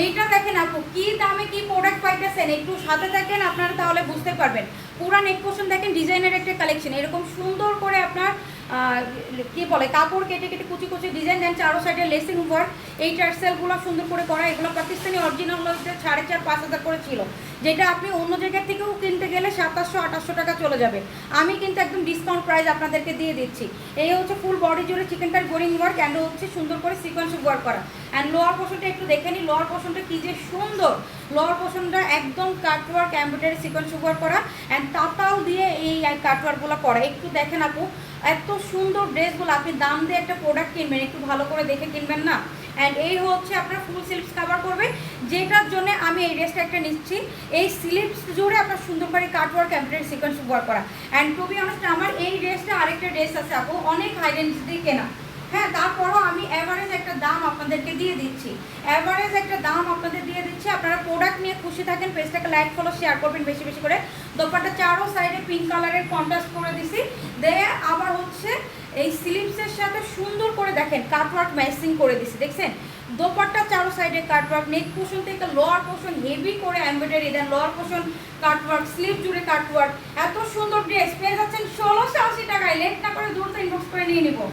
এইটা দেখেন আপু কি দামে কি প্রোডাক্ট পাইতেছেন, একটু সাথে থাকেন আপনারা তাহলে বুঝতে পারবেন। পুরা নেক পোর্শন দেখেন ডিজাইনের একটা কালেকশন, এরকম সুন্দর করে আপনার কি বলে কাপড় কেটে কেটে কুচি কুচি ডিজাইন দেন, চারো সাইডে লেসিং ওয়ার্ক, এই টার্সেলগুলো সুন্দর করে করা। এগুলো পাকিস্তানি অরিজিনাল 4,500-5,000 করে ছিল, যেটা আপনি অন্য জায়গা থেকেও কিনতে গেলে 2700-2800 টাকা চলে যাবে। আমি কিন্তু একদম ডিসকাউন্ট প্রাইস আপনাদেরকে দিয়ে দিচ্ছি। এই হচ্ছে ফুল বডি জুড়ে chicken cut boring work and হচ্ছে সুন্দর করে সিকোয়েন্স ওয়ার্ক করা। অ্যান্ড লোয়ার পোর্শনটা একটু দেখে নিই, লোয়ার পোর্শনটা কী যে সুন্দর। লোয়ার পোর্শনটা একদম কাটওয়ার্ক এমব্রয়ডারি সিকোয়েন্স ওয়ার্ক করা অ্যান্ড তাতাও দিয়ে এই কাটওয়ার্কগুলো করা। একটু দেখেন আপু, এত সুন্দর ড্রেসগুলো আপনি দাম দিয়ে একটা প্রোডাক্ট কিনবেন, একটু ভালো করে দেখে কিনবেন না। অ্যান্ড এই হচ্ছে আপনার ফুল স্লিভস কভার করবে, যেটার জন্য আমি এই ড্রেসটা একটা নিচ্ছি। এই স্লিভস জুড়ে আপনার সুন্দর করে কাটওয়ার্ক এমব্রয়ডারি সিকোয়েন্স ওয়ার্ক করা। অ্যান্ড টু বি অনেস্ট আমার এই ড্রেসটা আরেকটা ড্রেস আছে আপু, অনেক হাই রেঞ্জ দিয়ে কেনা। হ্যাঁ, তারপরও আমি অ্যাভারেজ একটা দাম আপনাদেরকে দিয়ে দিচ্ছি, অ্যাভারেজ একটা দাম আপনাদের দিয়ে দিচ্ছি। আপনারা প্রোডাক্ট নিয়ে খুশি থাকেন, পেজটাকে লাইক ফলো শেয়ার করবেন বেশি বেশি করে। দোপাট্টা চারো সাইডে পিঙ্ক কালারের কন্ট্রাস্ট করে দিছি, দিয়ে আবার হচ্ছে এই স্লিভসের সাথে সুন্দর করে দেখেন কাটওয়ার্ক ম্যাচিং করে দিছি, দেখছেন? দোপাট্টা চারো সাইডে কাটওয়ার্ক, নেক পোর্শন থেকে লোয়ার পোর্শন হেভি করে এমব্রয়ডারি দেন, লোয়ার পোর্শন কাটওয়ার্ক, স্লিভ জুড়ে কাটওয়ার্ক। এত সুন্দর ড্রেস পেয়ে যাচ্ছেন 1680 টাকায়। লেট না করে দ্রুত ইনবক্স করে নিয়ে নিব।